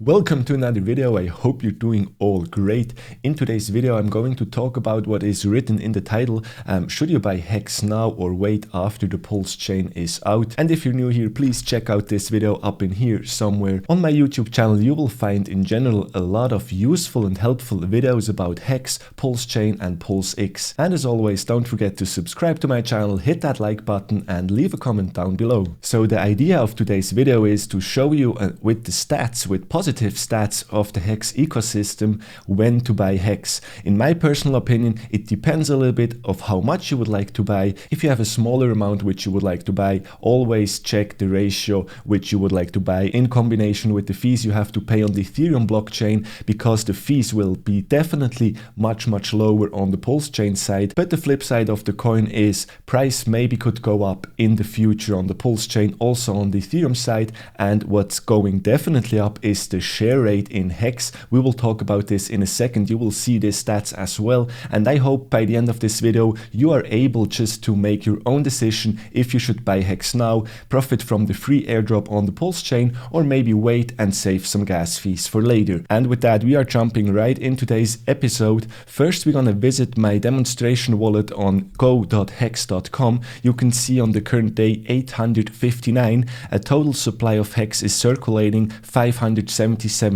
Welcome to another video. I hope you're doing all great. In today's video I'm going to talk about what is written in the title. Should you buy Hex now or wait after the Pulsechain is out? And if you're new here, please check out this video up in here somewhere. On my YouTube channel you will find in general a lot of useful and helpful videos about Hex, Pulsechain and PulseX. And as always, don't forget to subscribe to my channel, hit that like button and leave a comment down below. So the idea of today's video is to show you with the stats, with positive stats of the Hex ecosystem, when to buy Hex. In my personal opinion, it depends a little bit of how much you would like to buy. If you have a smaller amount which you would like to buy, always check the ratio which you would like to buy in combination with the fees you have to pay on the Ethereum blockchain, because the fees will be definitely much lower on the Pulsechain side. But the flip side of the coin is price maybe could go up in the future on the Pulsechain, also on the Ethereum side. And what's going definitely up is the share rate in Hex. We will talk about this in a second. You will see these stats as well, and I hope by the end of this video you are able just to make your own decision if you should buy Hex now, profit from the free airdrop on the Pulsechain, or maybe wait and save some gas fees for later. And with that, we are jumping right in today's episode. First we're gonna visit my demonstration wallet on go.hex.com. You can see on the current day 859. A total supply of Hex is circulating 577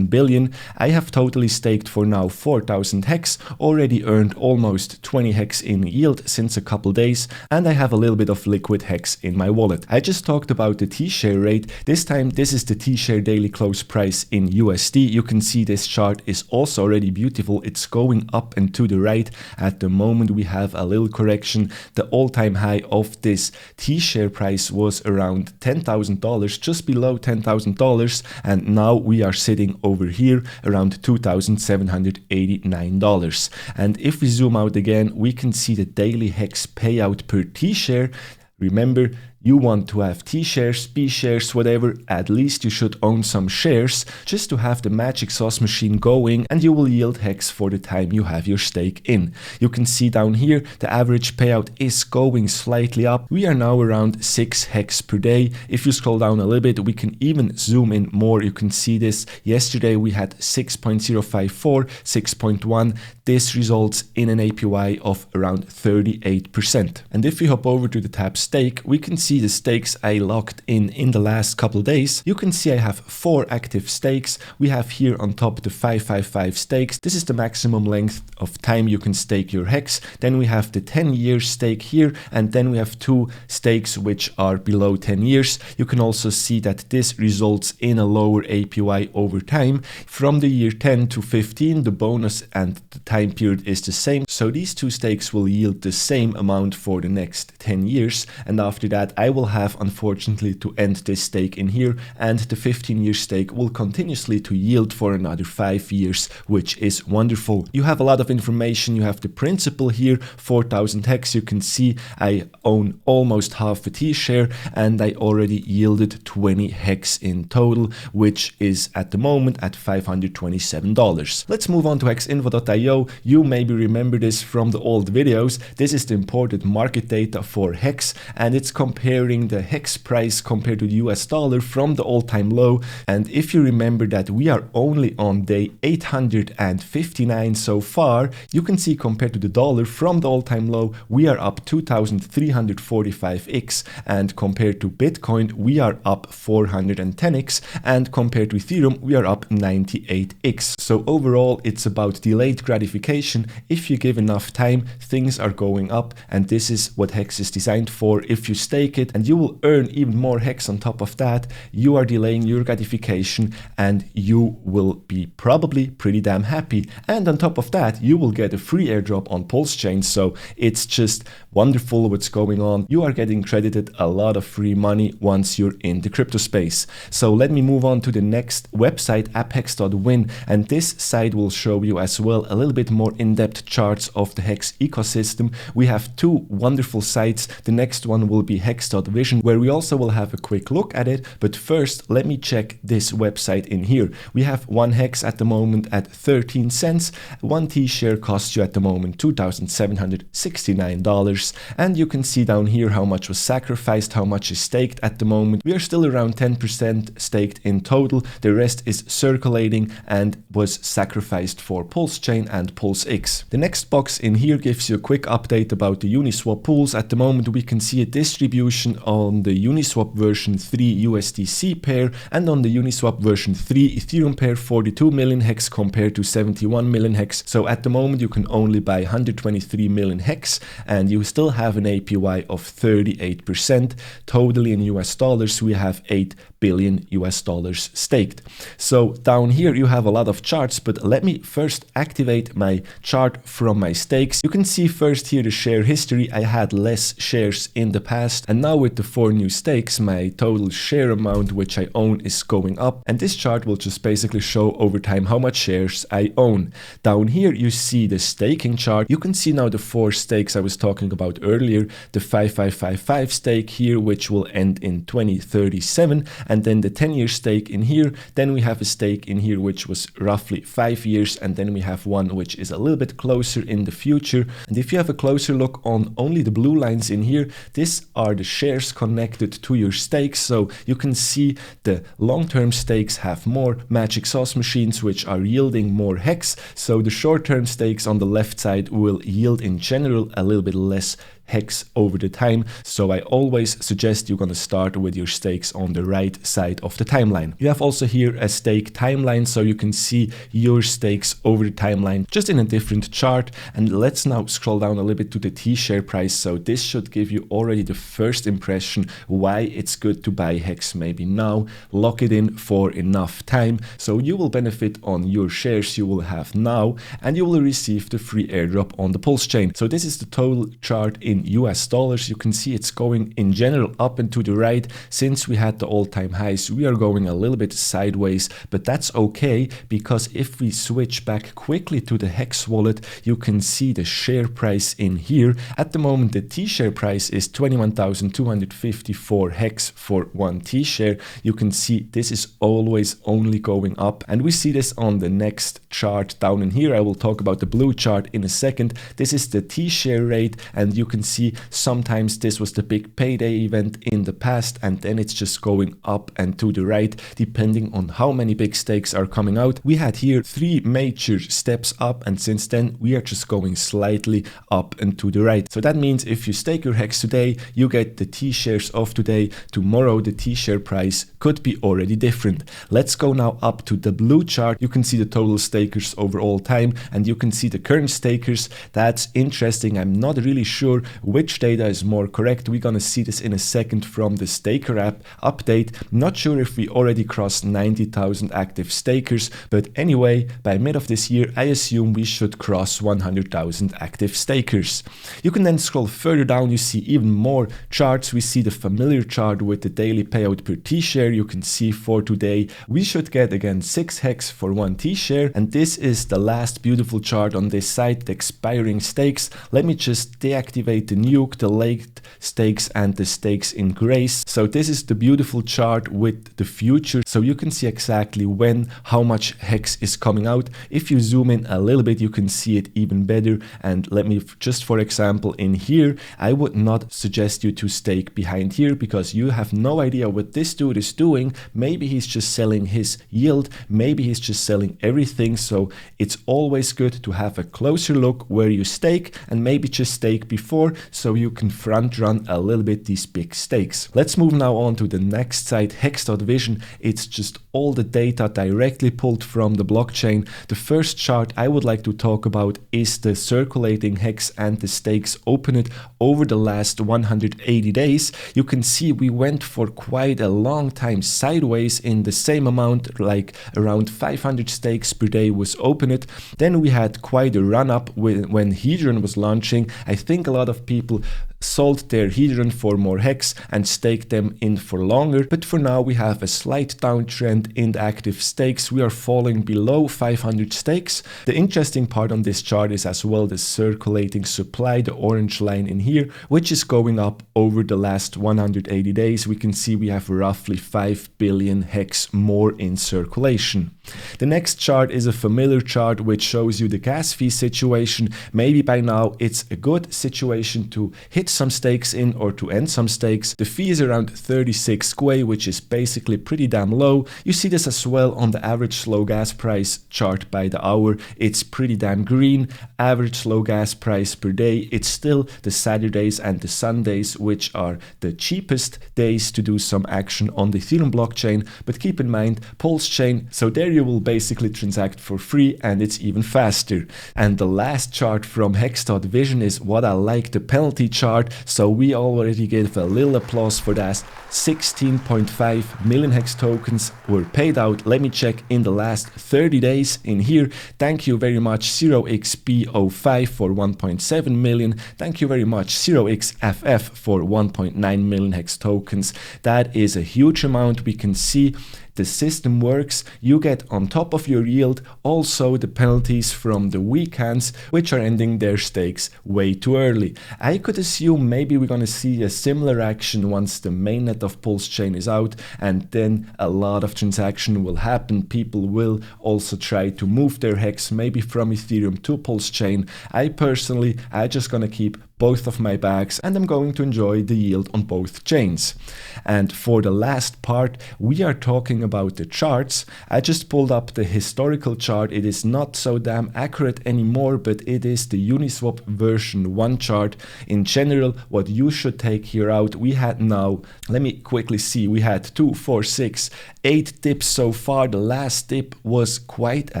billion. I have totally staked for now 4,000 Hex, already earned almost 20 Hex in yield since a couple days, and I have a little bit of liquid Hex in my wallet. I just talked about the T-share rate. This time this is the T-share daily close price in USD. You can see this chart is also already beautiful. It's going up and to the right. At the moment we have a little correction. The all-time high of this T-share price was around $10,000, just below $10,000, and now we are sitting over here around $2,789. And if we zoom out again, we can see the daily Hex payout per T-share. Remember, you want to have T-shares, B-shares, whatever, at least you should own some shares just to have the magic sauce machine going, and you will yield Hex for the time you have your stake in. You can see down here the average payout is going slightly up. We are now around 6 Hex per day. If you scroll down a little bit, we can even zoom in more. You can see this. Yesterday we had 6.054, 6.1. This results in an APY of around 38%. And if we hop over to the tab stake, we can see the stakes I locked in the last couple days. You can see I have 4 active stakes. We have here on top the 555 stakes. This is the maximum length of time you can stake your Hex. Then we have the 10-year stake here, and then we have 2 stakes which are below 10 years. You can also see that this results in a lower APY over time. From the year 10 to 15, the bonus and the time period is the same. So these 2 stakes will yield the same amount for the next 10 years. And after that, I will have unfortunately to end this stake in here, and the 15-year stake will continuously to yield for another 5 years, which is wonderful. You have a lot of information. You have the principal here, 4,000 Hex. You can see I own almost half a T-share, and I already yielded 20 Hex in total, which is at the moment at $527. Let's move on to hexinfo.io. You maybe remember this from the old videos. This is the imported market data for Hex, and it's comparing the Hex price compared to the US dollar from the all-time low. And if you remember that we are only on day 859 so far, you can see compared to the dollar from the all-time low, we are up 2,345x, and compared to Bitcoin, we are up 410x, and compared to Ethereum, we are up 98x. So overall, it's about delayed gratification. If you give enough time, things are going up, and this is what Hex is designed for. If you stake it and you will earn even more Hex on top of that, you are delaying your gratification and you will be probably pretty damn happy. And on top of that, you will get a free airdrop on Pulsechain. So it's just wonderful what's going on. You are getting credited a lot of free money once you're in the crypto space. So let me move on to the next website, apphex.win, and this site will show you as well a little bit more in-depth charts of the Hex ecosystem. We have 2 wonderful sites. The next one will be hex.vision, where we also will have a quick look at it. But first, let me check this website in here. We have 1 Hex at the moment at 13 cents. 1 T-share costs you at the moment $2,769. years. And you can see down here how much was sacrificed, how much is staked at the moment. We are still around 10% staked in total. The rest is circulating and was sacrificed for Pulsechain and PulseX. The next box in here gives you a quick update about the Uniswap pools. At the moment we can see a distribution on the Uniswap version 3 USDC pair and on the Uniswap version 3 Ethereum pair 42 million hex compared to 71 million hex. So at the moment you can only buy 123 million hex and you still have an APY of 38%. Totally in US dollars we have 8 billion US dollars staked. So down here you have a lot of charts, but let me first activate my chart from my stakes. You can see first here the share history. I had less shares in the past, and now with the 4 new stakes my total share amount which I own is going up, and this chart will just basically show over time how much shares I own. Down here you see the staking chart. You can see now the 4 stakes I was talking about earlier, the 5555 stake here which will end in 2037, and then the 10-year stake in here. Then we have a stake in here which was roughly 5 years, and then we have one which is a little bit closer in the future. And if you have a closer look on only the blue lines in here, these are the shares connected to your stakes. So you can see the long-term stakes have more magic sauce machines which are yielding more hex. So the short-term stakes on the left side will yield in general a little bit less hex over the time. So I always suggest you're going to start with your stakes on the right side of the timeline. You have also here a stake timeline, so you can see your stakes over the timeline just in a different chart. And let's now scroll down a little bit to the T-share price. So this should give you already the first impression why it's good to buy hex maybe now. Lock it in for enough time so you will benefit on your shares you will have now, and you will receive the free airdrop on the Pulsechain. So this is the total chart in US dollars. You can see it's going in general up and to the right. Since we had the all-time highs, we are going a little bit sideways, but that's okay, because if we switch back quickly to the hex wallet, you can see the share price in here. At the moment the T-share price is 21,254 hex for 1 T-share. You can see this is always only going up, and we see this on the next chart down in here. I will talk about the blue chart in a second. This is the T-share rate, and you can see sometimes this was the big payday event in the past, and then it's just going up and to the right depending on how many big stakes are coming out. We had here 3 major steps up, and since then we are just going slightly up and to the right. So that means if you stake your hex today, you get the T-shares of today. Tomorrow the T-share price could be already different. Let's go now up to the blue chart. You can see the total stakers over all time, and you can see the current stakers. That's interesting. I'm not really sure which data is more correct. We're gonna see this in a second from the staker app update. Not sure if we already crossed 90,000 active stakers, but anyway, by mid of this year I assume we should cross 100,000 active stakers. You can then scroll further down. You see even more charts. We see the familiar chart with the daily payout per T-share. You can see for today we should get again 6 hex for 1 T-share, and this is the last beautiful chart on this side, the expiring stakes. Let me just deactivate the nuke, the late stakes and the stakes in grace. So this is the beautiful chart with the future, so you can see exactly when, how much hex is coming out. If you zoom in a little bit, you can see it even better. And let me just, for example, in here, I would not suggest you to stake behind here, because you have no idea what this dude is doing. Maybe he's just selling his yield, maybe he's just selling everything. So it's always good to have a closer look where you stake, and maybe just stake before so you can front run a little bit these big stakes. Let's move now on to the next site, hex.vision. It's just all the data directly pulled from the blockchain. The first chart I would like to talk about is the circulating hex and the stakes opened over the last 180 days. You can see we went for quite a long time sideways in the same amount, like around 500 stakes per day was opened. Then we had quite a run up when Hedron was launching. I think a lot of people sold their hedron for more hex and staked them in for longer, but for now we have a slight downtrend in the active stakes. We are falling below 500 stakes. The interesting part on this chart is as well the circulating supply, the orange line in here, which is going up over the last 180 days. We can see we have roughly 5 billion hex more in circulation. The next chart is a familiar chart which shows you the gas fee situation. Maybe by now it's a good situation to hit some stakes in or to end some stakes. The fee is around 36 Gwei, which is basically pretty damn low. You see this as well on the average slow gas price chart by the hour. It's pretty damn green. Average slow gas price per day. It's still the Saturdays and the Sundays which are the cheapest days to do some action on the Ethereum blockchain, but keep in mind Pulsechain, so there you will basically transact for free and it's even faster. And the last chart from Hex.Vision is what I like, the penalty chart. So we already gave a little applause for that. 16.5 million hex tokens were paid out. Let me check in the last 30 days in here. Thank you very much 0xP05 for 1.7 million. Thank you very much 0xFF for 1.9 million hex tokens. That is a huge amount. We can see the system works. You get on top of your yield also the penalties from the weak hands which are ending their stakes way too early. I could assume maybe we're gonna see a similar action once the mainnet of Pulsechain is out, and then a lot of transaction will happen. People will also try to move their hex maybe from Ethereum to Pulsechain. I just gonna keep both of my bags and I'm going to enjoy the yield on both chains. And for the last part, we are talking about the charts. I just pulled up the historical chart. It is not so damn accurate anymore, but it is the Uniswap version 1 chart. In general, what you should take here out, we had now, let me quickly see, we had 2, 4, 6, 8 dips so far. The last dip was quite a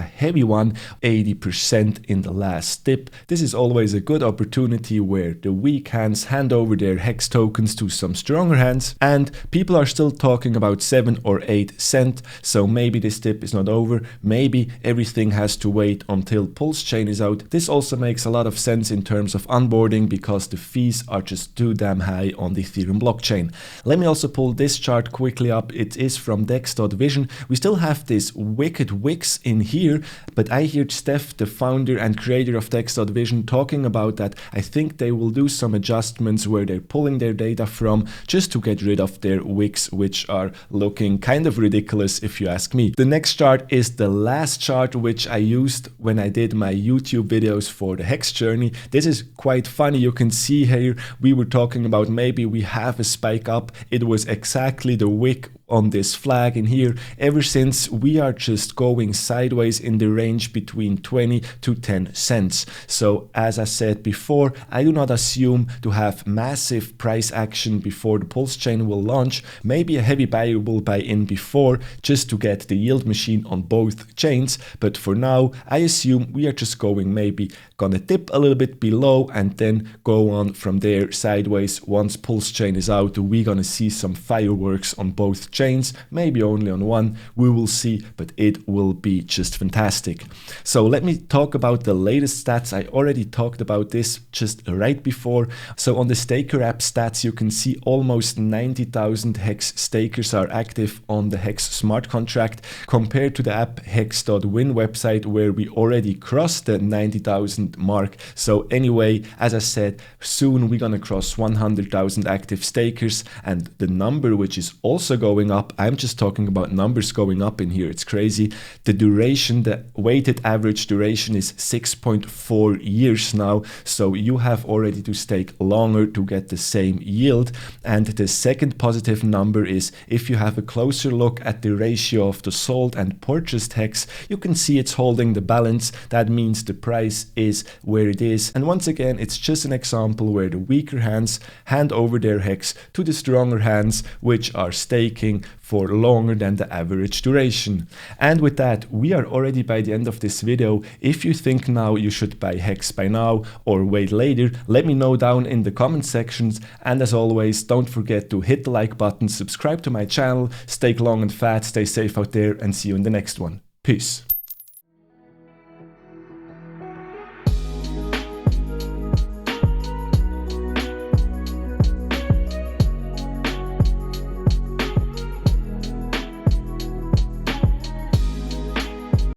heavy one, 80% in the last dip. This is always a good opportunity where the weak hands hand over their hex tokens to some stronger hands, and people are still talking about 7 or 8 cent, so maybe this dip is not over. Maybe everything has to wait until Pulsechain is out. This also makes a lot of sense in terms of onboarding because the fees are just too damn high on the Ethereum blockchain. Let me also pull this chart quickly up. It is from Dex.Vision. We still have this wicked wicks in here, but I hear Steph, the founder and creator of Dex.Vision, talking about that. I think they will do some adjustments where they're pulling their data from just to get rid of their wicks, which are looking kind of ridiculous if you ask me. The next chart is the last chart which I used when I did my YouTube videos for the Hex journey. This is quite funny. You can see here we were talking about maybe we have a spike up. It was exactly the wick on this flag in here. Ever since we are just going sideways in the range between 20 to 10 cents. So as I said before, I do not assume to have massive price action before the Pulsechain will launch. Maybe a heavy buyer will buy in before just to get the yield machine on both chains, but for now I assume we are just going maybe gonna dip a little bit below and then go on from there sideways. Once Pulsechain is out, we're gonna see some fireworks on both chains, maybe only on one, we will see, but it will be just fantastic. So let me talk about the latest stats. I already talked about this just right before. So on the Staker app stats, you can see almost 90,000 Hex stakers are active on the Hex smart contract compared to the app Hex.Win website where we already crossed the 90,000 mark. So anyway, as I said, soon we're gonna cross 100,000 active stakers, and the number which is also going up, I'm just talking about numbers going up in here, it's crazy. The duration, the weighted average duration is 6.4 years now, so you have already to stake longer to get the same yield. And the second positive number is if you have a closer look at the ratio of the sold and purchased Hex, you can see it's holding the balance. That means the price is where it is, and once again it's just an example where the weaker hands hand over their Hex to the stronger hands which are staking for longer than the average duration. And with that, we are already by the end of this video. If you think now you should buy Hex by now or wait later, let me know down in the comment sections. And as always, don't forget to hit the like button, subscribe to my channel, stake long and fat, stay safe out there, and see you in the next one. Peace.